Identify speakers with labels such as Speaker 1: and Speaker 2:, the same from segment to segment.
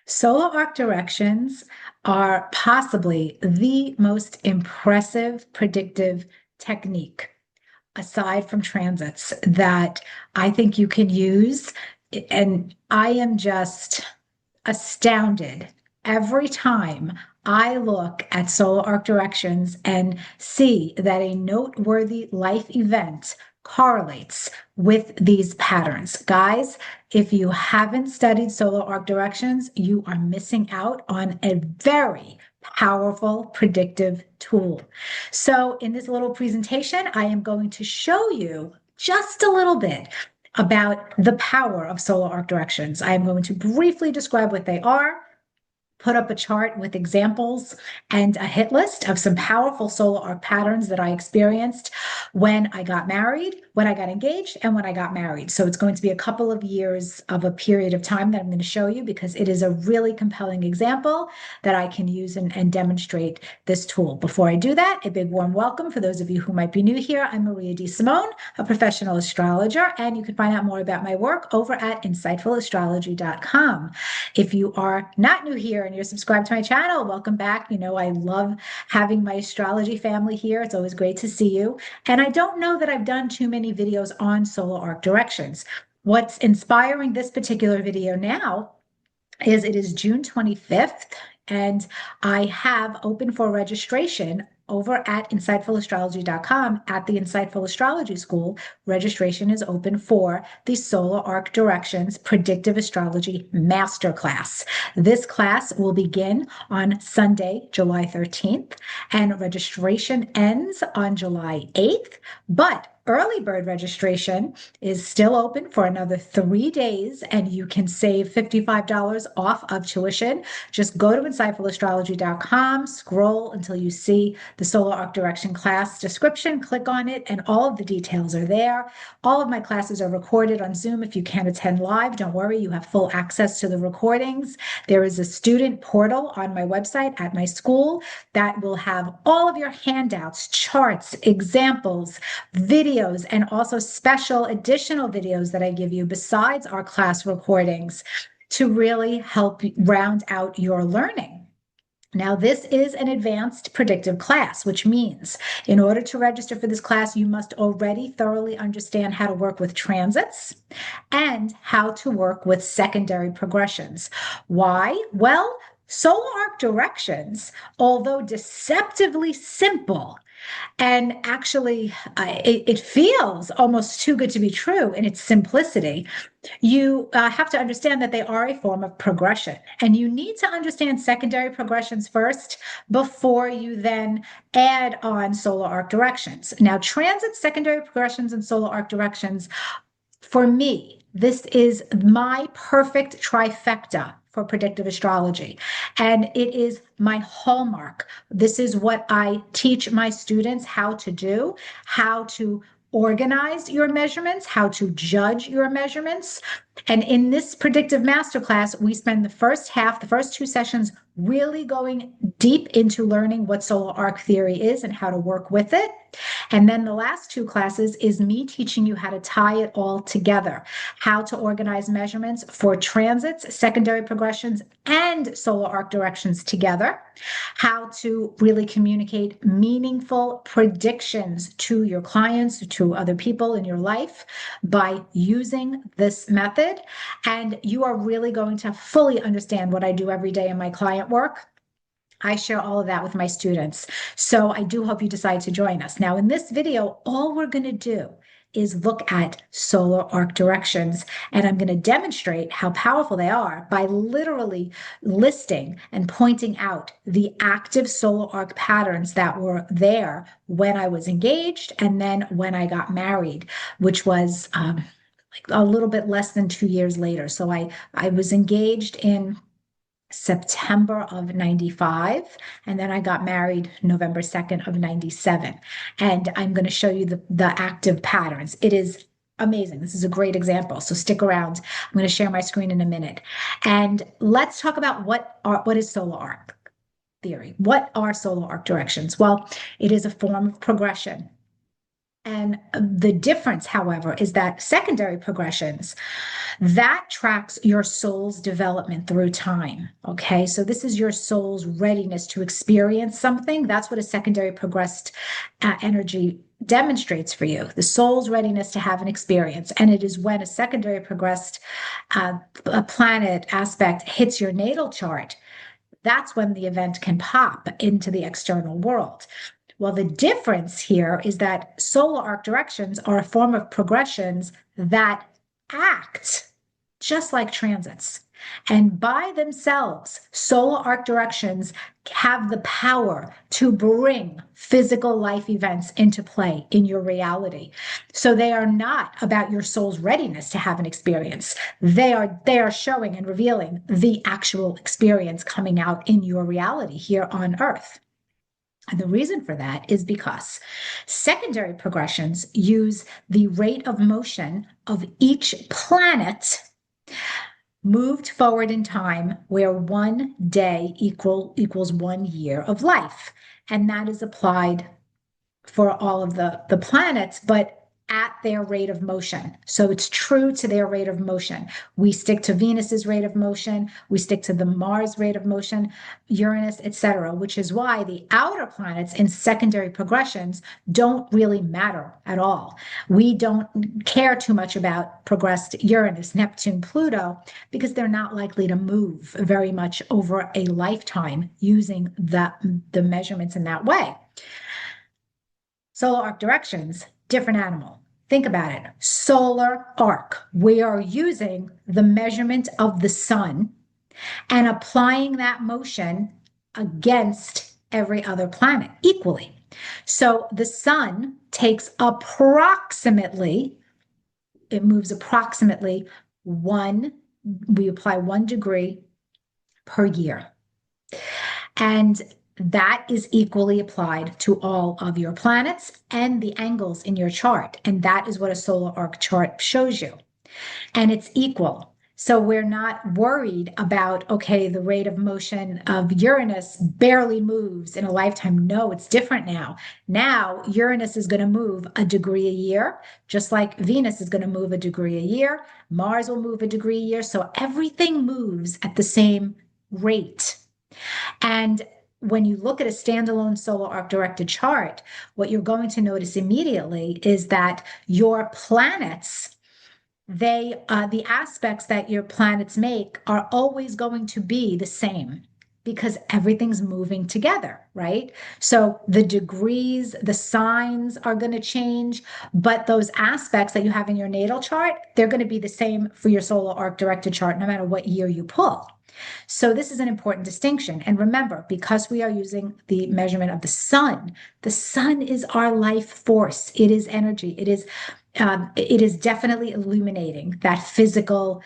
Speaker 1: Solar arc directions are possibly the most impressive predictive technique, aside from transits, that I think you can use. And I am just astounded every time I look at solar arc directions and see that a noteworthy life event correlates with these patterns. Guys, if you haven't studied solar arc directions, you are missing out on a very powerful predictive tool. So, in this little presentation, I am going to show you just a little bit about the power of solar arc directions. I am going to briefly describe what they are, put up a chart with examples and a hit list of some powerful solar arc patterns that I experienced when I got married, when I got engaged, and when I got married. So it's going to be a couple of years of a period of time that I'm going to show you because it is a really compelling example that I can use and demonstrate this tool. Before I do that, a big warm welcome for those of you who might be new here. I'm Maria D. Simone, a professional astrologer, and you can find out more about my work over at insightfulastrology.com. If you are not new here and you're subscribed to my channel, welcome back. You know, I love having my astrology family here. It's always great to see you. And I don't know that I've done too many videos on solar arc directions. What's inspiring this particular video now is it is June 25th, and I have open for registration over at insightfulastrology.com at the Insightful Astrology School. Registration is open for the Solar Arc Directions Predictive Astrology Masterclass. This class will begin on Sunday, July 13th, and registration ends on July 8th, but early bird registration is still open for another 3 days, and you can save $55 off of tuition. Just go to insightfulastrology.com, scroll until you see the Solar Arc Direction class description, click on it, and all of the details are there. All of my classes are recorded on Zoom. If you can't attend live, don't worry, you have full access to the recordings. There is a student portal on my website at my school that will have all of your handouts, charts, examples, videos, and also special additional videos that I give you besides our class recordings to really help round out your learning. Now, this is an advanced predictive class, which means in order to register for this class, you must already thoroughly understand how to work with transits and how to work with secondary progressions. Why? Well, solar arc directions, although deceptively simple, and actually, it feels almost too good to be true in its simplicity. You have to understand that they are a form of progression, and you need to understand secondary progressions first before you then add on solar arc directions. Now, transit, secondary progressions, and solar arc directions, for me, this is my perfect trifecta for predictive astrology. And it is my hallmark. This is what I teach my students how to do, how to organize your measurements, how to judge your measurements. And in this predictive masterclass, we spend the first half, the first two sessions, really going deep into learning what solar arc theory is and how to work with it. And then the last two classes is me teaching you how to tie it all together, how to organize measurements for transits, secondary progressions, and solar arc directions together, how to really communicate meaningful predictions to your clients, to other people in your life by using this method. And you are really going to fully understand what I do every day in my client work. I share all of that with my students. So I do hope you decide to join us. Now, in this video, all we're going to do is look at solar arc directions, and I'm going to demonstrate how powerful they are by literally listing and pointing out the active solar arc patterns that were there when I was engaged and then when I got married, which was like a little bit less than 2 years later. So I was engaged in September of 95, and then I got married November 2nd of 97. And I'm going to show you the active patterns. It is amazing. This is a great example. So stick around. I'm going to share my screen in a minute. And let's talk about what is solar arc theory. What are solar arc directions? Well, it is a form of progression. And the difference, however, is that secondary progressions, that tracks your soul's development through time. Okay. So this is your soul's readiness to experience something. That's what a secondary progressed energy demonstrates for you, the soul's readiness to have an experience. And it is when a secondary progressed a planet aspect hits your natal chart, that's when the event can pop into the external world. Well, the difference here is that solar arc directions are a form of progressions that act just like transits. And by themselves, solar arc directions have the power to bring physical life events into play in your reality. So they are not about your soul's readiness to have an experience. They are showing and revealing the actual experience coming out in your reality here on Earth. And the reason for that is because secondary progressions use the rate of motion of each planet moved forward in time, where one day equals 1 year of life. And that is applied for all of the planets, but at their rate of motion. So it's true to their rate of motion. We stick to Venus's rate of motion, we stick to the Mars rate of motion, Uranus, etc., which is why the outer planets in secondary progressions don't really matter at all. We don't care too much about progressed Uranus, Neptune, Pluto, because they're not likely to move very much over a lifetime using the measurements in that way. Solar arc directions, different animal. Think about it. Solar arc. We are using the measurement of the sun and applying that motion against every other planet equally. So the sun takes approximately, it moves approximately we apply 1 degree per year. And that is equally applied to all of your planets and the angles in your chart. And that is what a solar arc chart shows you. And it's equal. So we're not worried about, okay, the rate of motion of Uranus barely moves in a lifetime. No, it's different now. Now, Uranus is going to move 1 degree a year, just like Venus is going to move 1 degree a year. Mars will move 1 degree a year. So everything moves at the same rate. And when you look at a standalone solar arc directed chart, what you're going to notice immediately is that your planets, the aspects that your planets make are always going to be the same because everything's moving together, right? So the degrees, the signs are going to change, but those aspects that you have in your natal chart, they're going to be the same for your solar arc directed chart, no matter what year you pull. So this is an important distinction. And remember, because we are using the measurement of the sun is our life force. It is energy. It is definitely illuminating that physical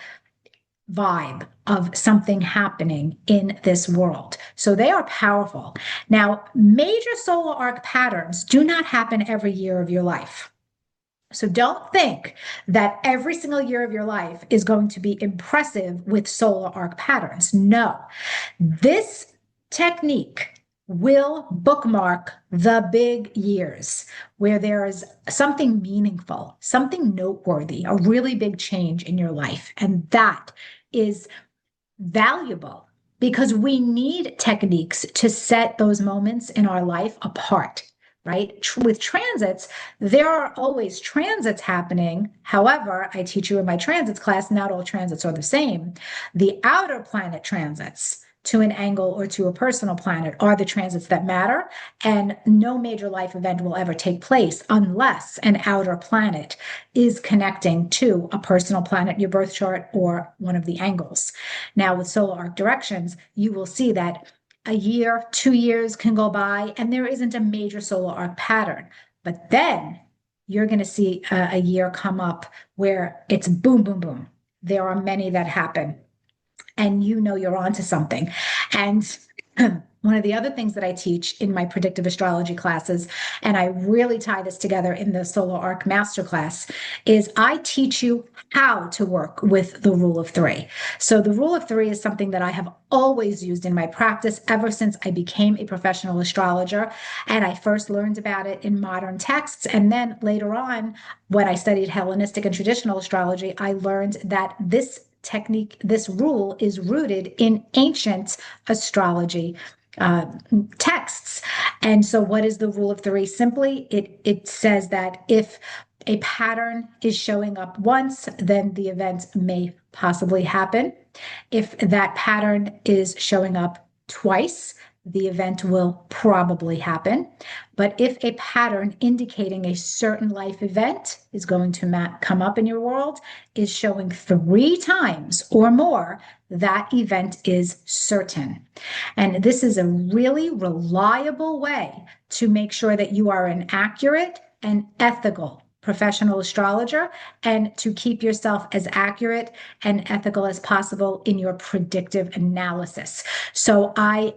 Speaker 1: vibe of something happening in this world. So they are powerful. Now, major solar arc patterns do not happen every year of your life. So don't think that every single year of your life is going to be impressive with solar arc patterns. No, this technique will bookmark the big years where there is something meaningful, something noteworthy, a really big change in your life. And that is valuable because we need techniques to set those moments in our life apart, right? With transits, there are always transits happening. However, I teach you in my transits class, not all transits are the same. The outer planet transits to an angle or to a personal planet are the transits that matter. And no major life event will ever take place unless an outer planet is connecting to a personal planet in your birth chart or one of the angles. Now, with solar arc directions, you will see that a year, 2 years can go by and there isn't a major solar arc pattern. But then you're going to see a year come up where it's boom, boom, boom. There are many that happen and you know you're onto something. And One of the other things that I teach in my predictive astrology classes, and I really tie this together in the Solar Arc Masterclass, is I teach you how to work with the rule of three. So, the rule of three is something that I have always used in my practice ever since I became a professional astrologer. And I first learned about it in modern texts. And then later on, when I studied Hellenistic and traditional astrology, I learned that this technique, this rule is rooted in ancient astrology uh, texts. And so, what is the rule of three? Simply, it says that if a pattern is showing up once, then the event may possibly happen. If that pattern is showing up twice, the event will probably happen. But if a pattern indicating a certain life event is going to come up in your world is showing three times or more, that event is certain. And this is a really reliable way to make sure that you are an accurate and ethical professional astrologer and to keep yourself as accurate and ethical as possible in your predictive analysis. So I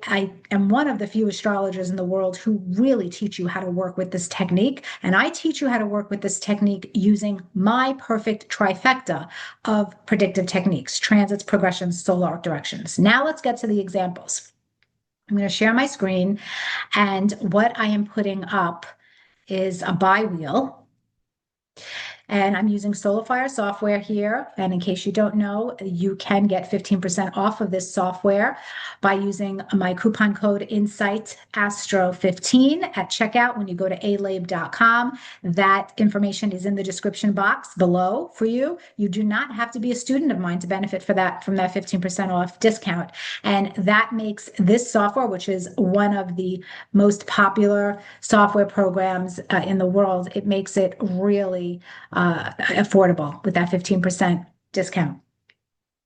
Speaker 1: am one of the few astrologers in the world who really teach you how to work with this technique. And I teach you how to work with this technique using my perfect trifecta of predictive techniques: transits, progressions, solar arc directions. Now let's get to the examples. I'm going to share my screen, and what I am putting up is a bi-wheel. And I'm using SolarFire software here. And in case you don't know, you can get 15% off of this software by using my coupon code InsightAstro15 at checkout when you go to alabe.com. That information is in the description box below for you. You do not have to be a student of mine to benefit from that 15% off discount. And that makes this software, which is one of the most popular software programs in the world, it makes it really affordable with that 15% discount.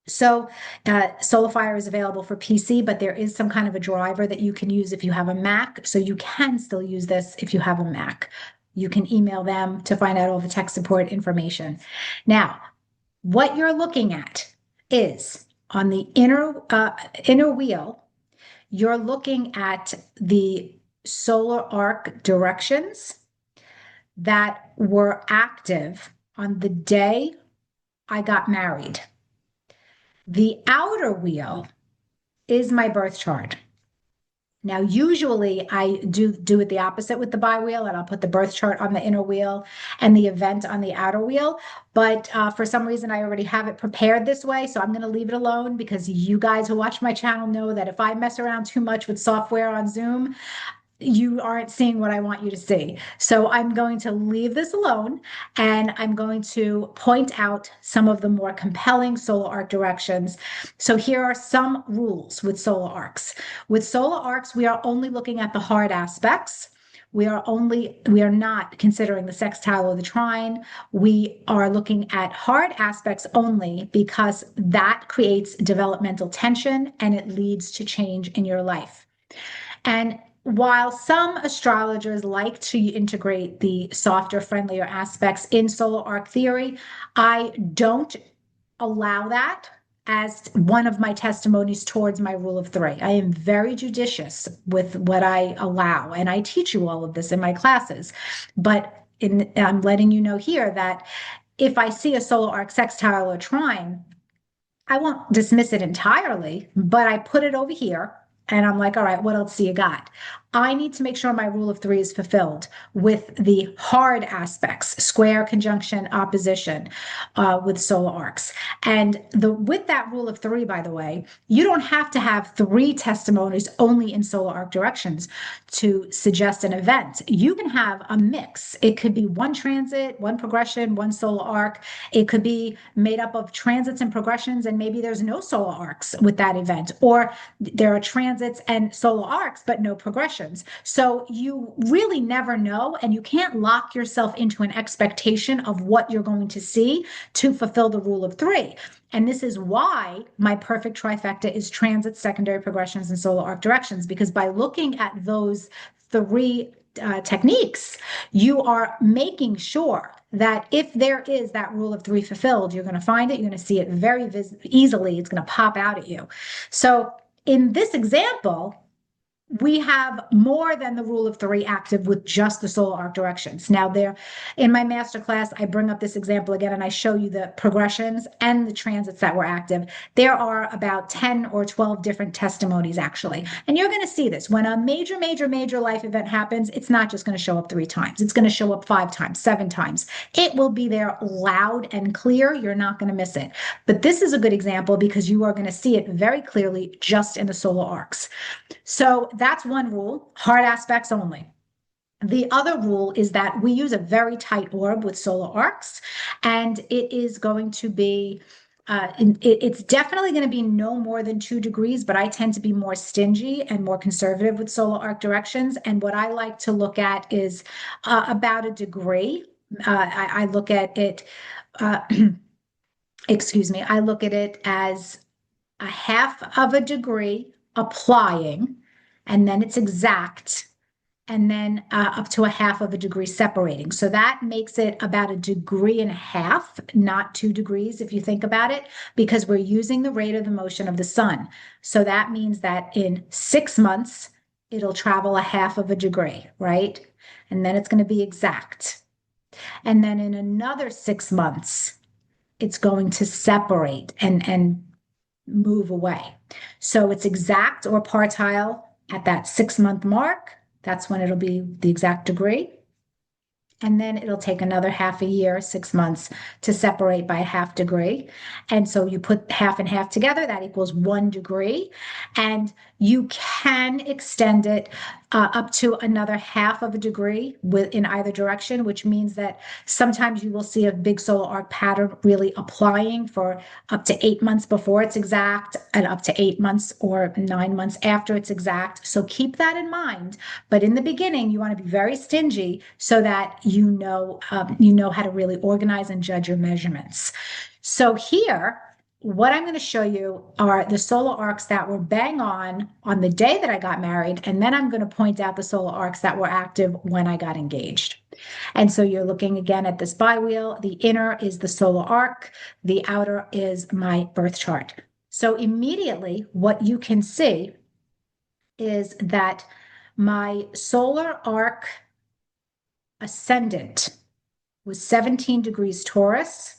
Speaker 1: So, SolarFire is available for PC, but there is some kind of a driver that you can use if you have a Mac. So you can still use this if you have a Mac. You can email them to find out all the tech support information. Now, what you're looking at is on the inner wheel, you're looking at the solar arc directions that were active on the day I got married. The outer wheel is my birth chart. Now, usually I do it the opposite with the bi-wheel, and I'll put the birth chart on the inner wheel and the event on the outer wheel. But for some reason, I already have it prepared this way. So I'm going to leave it alone, because you guys who watch my channel know that if I mess around too much with software on Zoom, you aren't seeing what I want you to see. So I'm going to leave this alone, and I'm going to point out some of the more compelling solar arc directions. So here are some rules with solar arcs. With solar arcs, we are only looking at the hard aspects. We are not considering the sextile or the trine. We are looking at hard aspects only because that creates developmental tension and it leads to change in your life. And while some astrologers like to integrate the softer, friendlier aspects in solar arc theory, I don't allow that as one of my testimonies towards my rule of three. I am very judicious with what I allow, and I teach you all of this in my classes. But I'm letting you know here that if I see a solar arc sextile or trine, I won't dismiss it entirely, but I put it over here and I'm like, all right, what else do you got? I need to make sure my rule of three is fulfilled with the hard aspects: square, conjunction, opposition, with solar arcs. And with that rule of three, by the way, you don't have to have three testimonies only in solar arc directions to suggest an event. You can have a mix. It could be one transit, one progression, one solar arc. It could be made up of transits and progressions, and maybe there's no solar arcs with that event, or there are transits and solar arcs, but no progressions. So you really never know, and you can't lock yourself into an expectation of what you're going to see to fulfill the rule of three. And this is why my perfect trifecta is transits, secondary progressions, and solar arc directions, because by looking at those three techniques, you are making sure that if there is that rule of three fulfilled, you're going to find it, you're going to see it very easily, it's going to pop out at you. So in this example, we have more than the rule of three active with just the solar arc directions. Now, there in my masterclass, I bring up this example again and I show you the progressions and the transits that were active. There are about 10 or 12 different testimonies, actually. And you're going to see this when a major, major, major life event happens, it's not just going to show up 3 times, it's going to show up 5 times, 7 times. It will be there loud and clear. You're not going to miss it. But this is a good example because you are going to see it very clearly just in the solar arcs. So that's one rule, hard aspects only. The other rule is that we use a very tight orb with solar arcs, and it is going to be, it's definitely going to be no more than 2 degrees, but I tend to be more stingy and more conservative with solar arc directions. And what I like to look at is about a degree. I look at it, uh, excuse me, I look at it as a half of a degree applying, and then it's exact, and then up to a half of a degree separating. So that makes it about a degree and a half, not 2 degrees, if you think about it, because we're using the rate of the motion of the sun. So that means that in 6 months, it'll travel a half of a degree, right? And then it's going to be exact. And then in another 6 months, it's going to separate and move away. So it's exact or partile at that 6 month mark. That's when it'll be the exact degree. And then it'll take another half a year, 6 months to separate by a half degree. And so you put half and half together, that equals 1 degree. And you can extend it up to another half of a degree in either direction, which means that sometimes you will see a big solar arc pattern really applying for up to 8 months before it's exact and up to 8 months or 9 months after it's exact. So keep that in mind. But in the beginning, you want to be very stingy so that you know how to really organize and judge your measurements. So here, what I'm going to show you are the solar arcs that were bang on the day that I got married, and then I'm going to point out the solar arcs that were active when I got engaged. And so you're looking again at this biwheel. The inner is the solar arc, the outer is my birth chart. So immediately, what you can see is that my solar arc ascendant was 17 degrees Taurus,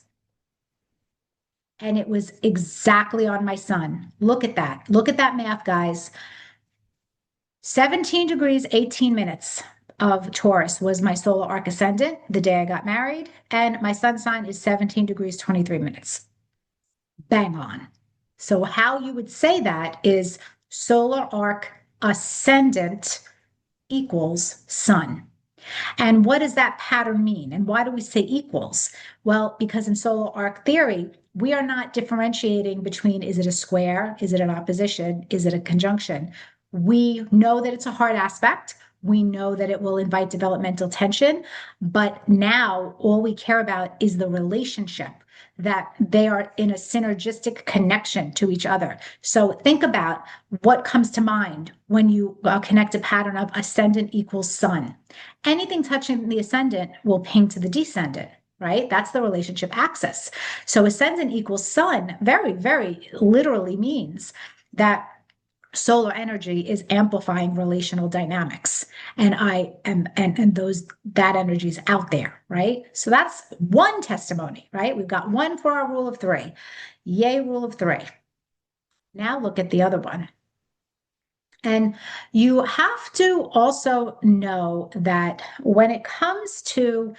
Speaker 1: and it was exactly on my sun. Look at that. Look at that math, guys. 17 degrees, 18 minutes of Taurus was my solar arc ascendant the day I got married, and my sun sign is 17 degrees, 23 minutes. Bang on. So how you would say that is solar arc ascendant equals sun. And what does that pattern mean? And why do we say equals? Well, because in solar arc theory, we are not differentiating between is it a square, is it an opposition, is it a conjunction? We know that it's a hard aspect. We know that it will invite developmental tension, but now all we care about is the relationship, that they are in a synergistic connection to each other. So think about what comes to mind when you connect a pattern of ascendant equals sun. Anything touching the ascendant will ping to the descendant, right? That's the relationship axis. So ascendant equals sun very, very literally means that solar energy is amplifying relational dynamics, and that energy is out there, right? So that's one testimony, right? We've got one for our rule of three. Yay, rule of three. Now look at the other one. And you have to also know that when it comes to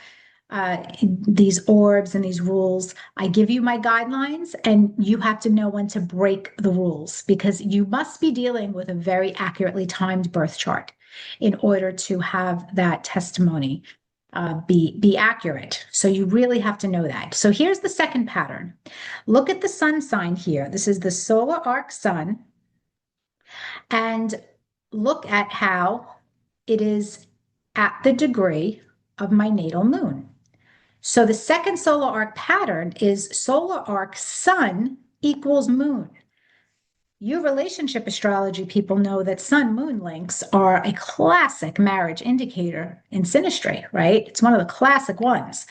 Speaker 1: these orbs and these rules, I give you my guidelines, and you have to know when to break the rules because you must be dealing with a very accurately timed birth chart in order to have that testimony be accurate. So you really have to know that. So here's the second pattern. Look at the sun sign here. This is the solar arc sun, and look at how it is at the degree of my natal moon. So the second solar arc pattern is solar arc sun equals moon. You relationship astrology people know that sun moon links are a classic marriage indicator in synastry, right? It's one of the classic ones.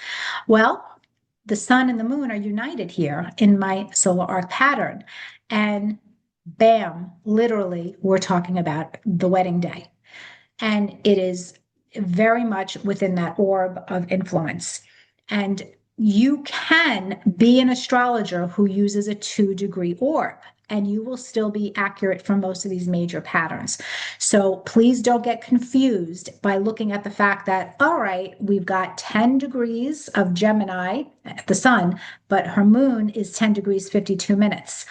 Speaker 1: Well, the sun and the moon are united here in my solar arc pattern. And bam, literally, we're talking about the wedding day. And it is very much within that orb of influence. And you can be an astrologer who uses a 2-degree orb, and you will still be accurate for most of these major patterns. So please don't get confused by looking at the fact that, all right, we've got 10 degrees of Gemini, the sun, but her moon is 10 degrees 52 minutes.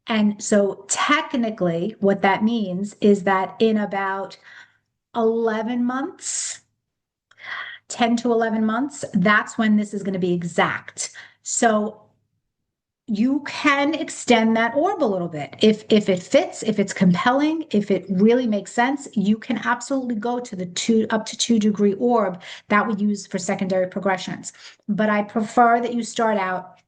Speaker 1: And so technically, what that means is that in about 11 months, 10 to 11 months, that's when this is going to be exact. So you can extend that orb a little bit. If it fits, if it's compelling, if it really makes sense, you can absolutely go to the two up to 2-degree orb that we use for secondary progressions. But I prefer that you start out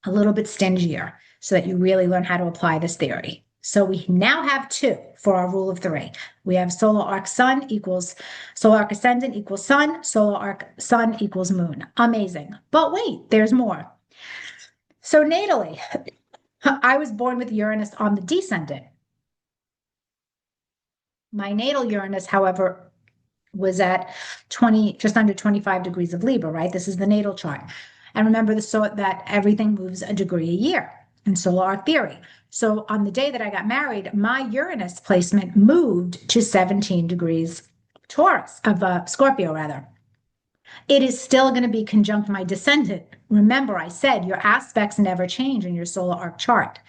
Speaker 1: a little bit stingier so that you really learn how to apply this theory. So we now have two for our rule of three. We have solar arc sun equals solar arc ascendant equals sun, solar arc sun equals moon. Amazing. But wait, there's more. So natally, I was born with Uranus on the descendant. My natal Uranus, however, was at 20, just under 25 degrees of Libra, right? This is the natal chart. And remember that everything moves a degree a year in solar arc theory. So on the day that I got married, my Uranus placement moved to 17 degrees Taurus, of Scorpio, rather. It is still going to be conjunct my descendant. Remember, I said your aspects never change in your solar arc chart.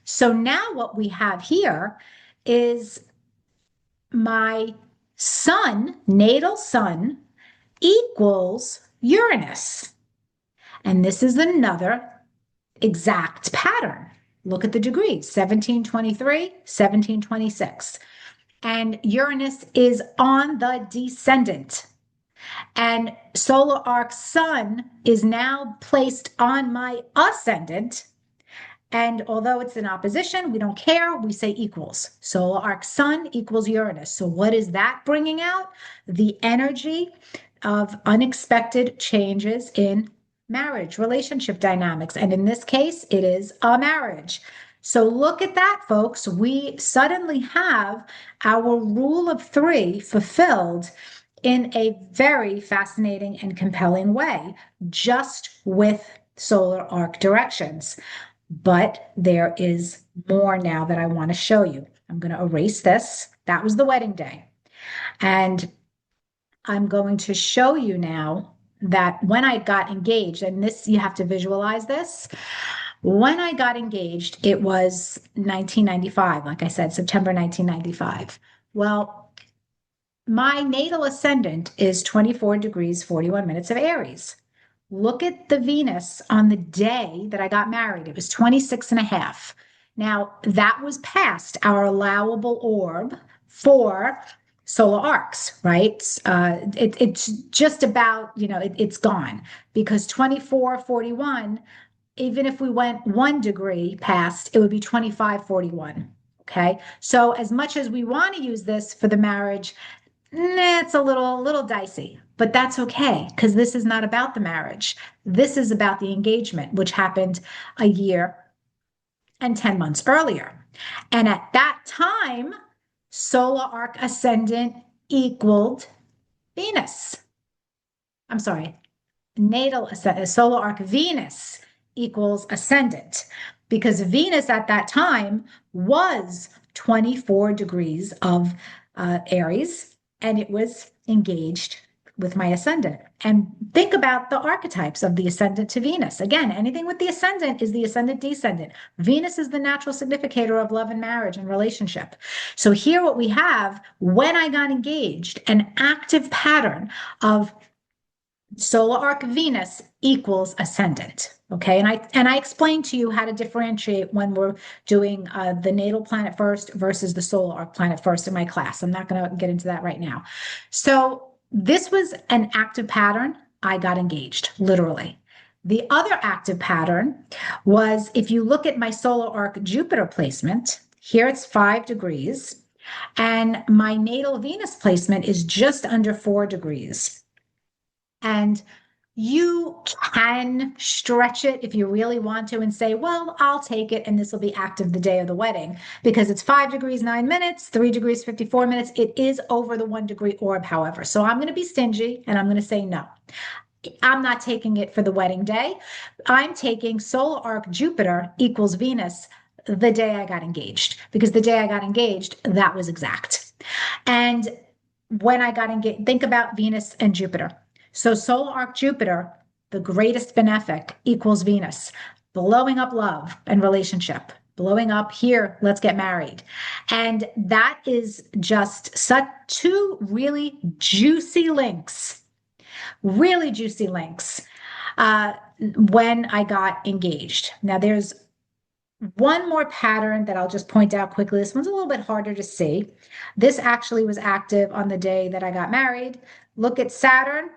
Speaker 1: So now what we have here is my sun, natal sun, equals Uranus. And this is another exact pattern. Look at the degrees 1723, 1726. And Uranus is on the descendant. And solar arc sun is now placed on my ascendant. And although it's in opposition, we don't care. We say equals. Solar arc sun equals Uranus. So what is that bringing out? The energy of unexpected changes in marriage, relationship dynamics. And in this case, it is a marriage. So look at that, folks. We suddenly have our rule of three fulfilled in a very fascinating and compelling way, just with solar arc directions. But there is more now that I want to show you. I'm going to erase this. That was the wedding day. And I'm going to show you now that when I got engaged, and this, you have to visualize this. When I got engaged, it was 1995, like I said, September 1995. Well, my natal ascendant is 24 degrees, 41 minutes of Aries. Look at the Venus on the day that I got married. It was 26 and a half. Now, that was past our allowable orb for solar arcs, right? It's just about, it's gone because 2441, even if we went 1 degree past, it would be 2541. Okay. So, as much as we want to use this for the marriage, it's a little dicey, but that's okay because this is not about the marriage. This is about the engagement, which happened a year and 10 months earlier. And at that time, solar arc ascendant equaled Venus. I'm sorry, solar arc Venus equals ascendant because Venus at that time was 24 degrees of Aries and it was engaged with my ascendant. And think about the archetypes of the ascendant to Venus. Again, anything with the ascendant is the ascendant descendant. Venus is the natural significator of love and marriage and relationship. So here what we have, when I got engaged, an active pattern of solar arc Venus equals ascendant. Okay, and I explained to you how to differentiate when we're doing the natal planet first versus the solar arc planet first in my class. I'm not going to get into that right now. So this was an active pattern. I got engaged, literally. The other active pattern was if you look at my solar arc Jupiter placement, here it's 5 degrees, and my natal Venus placement is just under 4 degrees. And You can stretch it if you really want to and say, well, I'll take it and this will be active the day of the wedding because it's 5 degrees, 9 minutes, 3 degrees, 54 minutes. It is over the 1 degree orb, however. So I'm going to be stingy and I'm going to say no. I'm not taking it for the wedding day. I'm taking solar arc Jupiter equals Venus the day I got engaged because the day I got engaged, that was exact. And when I got engaged, think about Venus and Jupiter. So solar arc Jupiter, the greatest benefic, equals Venus, blowing up love and relationship, blowing up here, let's get married. And that is just such two really juicy links uh, when I got engaged. Now, there's one more pattern that I'll just point out quickly. This one's a little bit harder to see. This actually was active on the day that I got married. Look at Saturn,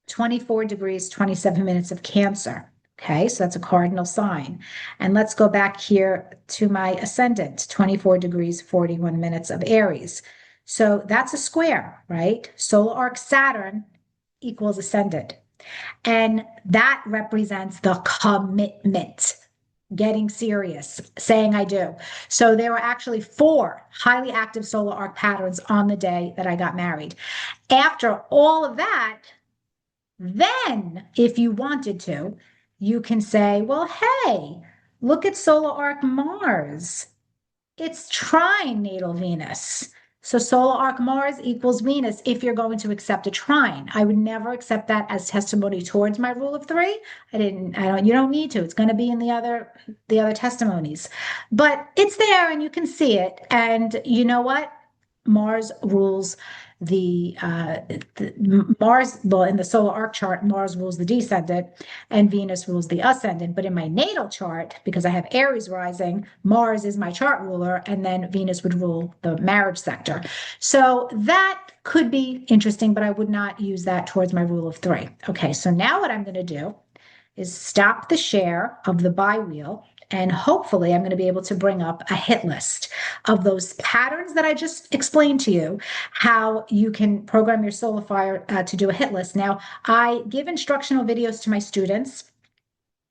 Speaker 1: 24 degrees, 27 minutes of Cancer. Okay, so that's a cardinal sign. And let's go back here to my ascendant, 24 degrees, 41 minutes of Aries. So that's a square, right? Solar arc Saturn equals ascendant. And that represents the commitment, getting serious, saying I do. So there were actually four highly active solar arc patterns on the day that I got married. After all of that, then if you wanted to, you can say, well, hey, look at solar arc Mars. It's trine natal Venus. So solar arc Mars equals Venus if you're going to accept a trine. I would never accept that as testimony towards my rule of three. You don't need to. It's going to be in the other testimonies. But it's there and you can see it. And you know what? Mars rules Mars, well, in the solar arc chart, Mars rules the descendant and Venus rules the ascendant. But in my natal chart, because I have Aries rising, Mars is my chart ruler, and then Venus would rule the marriage sector. So that could be interesting, but I would not use that towards my rule of three. Okay, so now what I'm going to do is stop the share of the by wheel. And hopefully, I'm going to be able to bring up a hit list of those patterns that I just explained to you, how you can program your solar fire to do a hit list. Now, I give instructional videos to my students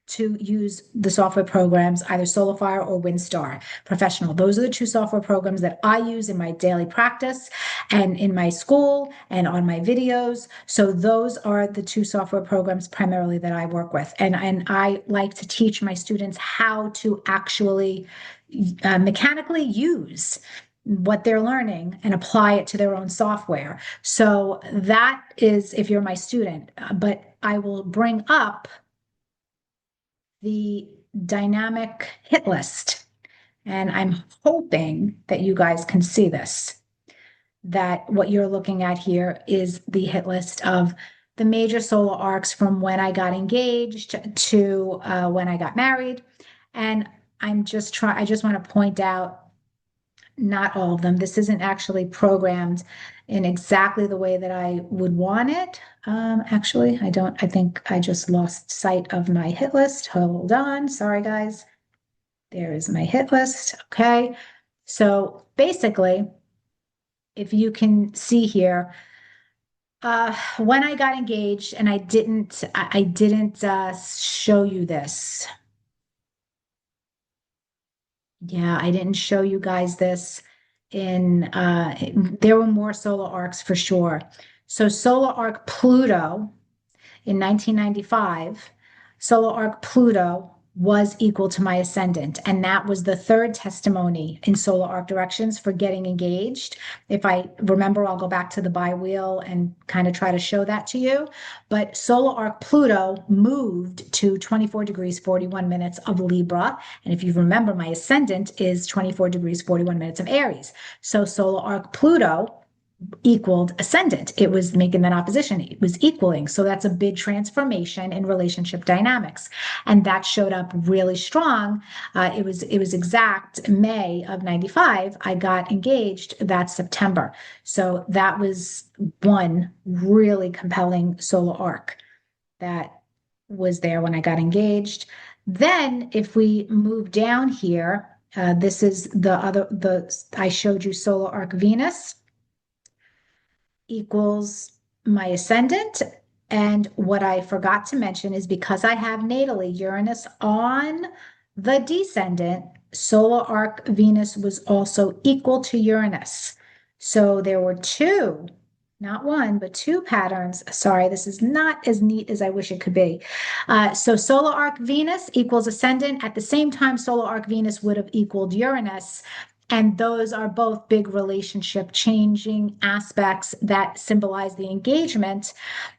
Speaker 1: to use the software programs, either SolarFire or WinStar Professional. Those are the two software programs that I use in my daily practice and in my school and on my videos. So those are the two software programs primarily that I work with. And I like to teach my students how to actually mechanically use what they're learning and apply it to their own software. So that is if you're my student, but I will bring up the dynamic hit list. And I'm hoping that you guys can see this, that what you're looking at here is the hit list of the major solar arcs from when I got engaged to when I got married. And I just want to point out not all of them. This isn't actually programmed in exactly the way that I would want it. Actually, I don't. I think I just lost sight of my hit list. Hold on. Sorry, guys. There is my hit list. Okay. So basically, if you can see here, when I got engaged, and I didn't show you this. Yeah, I didn't show you guys this there were more solar arcs for sure. So solar arc Pluto in 1995, solar arc Pluto was equal to my ascendant. And that was the third testimony in solar arc directions for getting engaged. If I remember, I'll go back to the bi-wheel and kind of try to show that to you. But solar arc Pluto moved to 24 degrees, 41 minutes of Libra. And if you remember, my ascendant is 24 degrees, 41 minutes of Aries. So solar arc Pluto equaled ascendant. It was making that opposition. It was equaling. So that's a big transformation in relationship dynamics. And that showed up really strong. It was exact May of 95. I got engaged that September. So that was one really compelling solar arc that was there when I got engaged. Then if we move down here, this is I showed you solar arc Venus equals my ascendant. And what I forgot to mention is because I have natally Uranus on the descendant, solar arc Venus was also equal to Uranus. So there were two, not one, but two patterns. Sorry, this is not as neat as I wish it could be. So solar arc Venus equals ascendant. At the same time, solar arc Venus would have equaled Uranus. And those are both big relationship changing aspects that symbolize the engagement.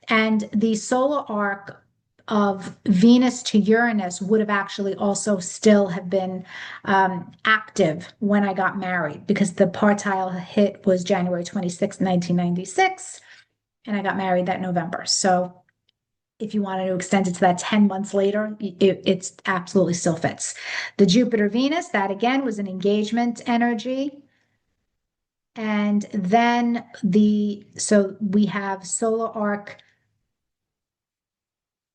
Speaker 1: And the solar arc of Venus to Uranus would have actually also still have been active when I got married because the partile hit was January 26, 1996, and I got married that November. So if you wanted to extend it to that 10 months later, it's absolutely still fits. The Jupiter Venus, that again was an engagement energy. And then so we have solar arc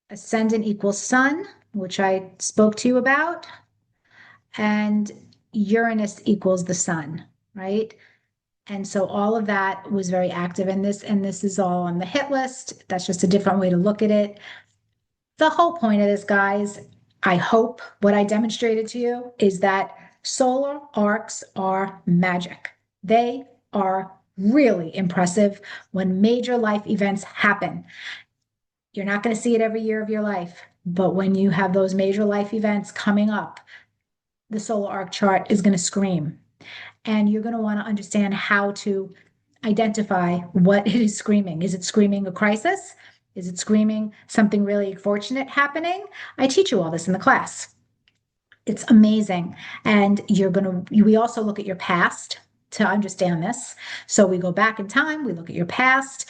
Speaker 1: ascendant equals sun, which I spoke to you about, and Uranus equals the sun, right? And so all of that was very active in this, and this is all on the hit list. That's just a different way to look at it. The whole point of this, guys, I hope what I demonstrated to you is that solar arcs are magic. They are really impressive when major life events happen. You're not going to see it every year of your life, but when you have those major life events coming up, the solar arc chart is going to scream. And you're going to want to understand how to identify what it is screaming. Is it screaming a crisis? Is it screaming something really fortunate happening? I teach you all this in the class. It's amazing. And we also look at your past to understand this. So we go back in time, we look at your past.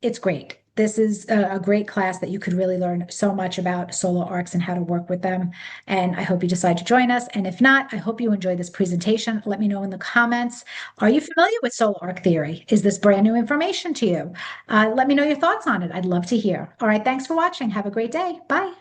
Speaker 1: It's great. This is a great class that you could really learn so much about solar arcs and how to work with them. And I hope you decide to join us. And if not, I hope you enjoyed this presentation. Let me know in the comments. Are you familiar with solar arc theory? Is this brand new information to you? Let me know your thoughts on it. I'd love to hear. All right. Thanks for watching. Have a great day. Bye.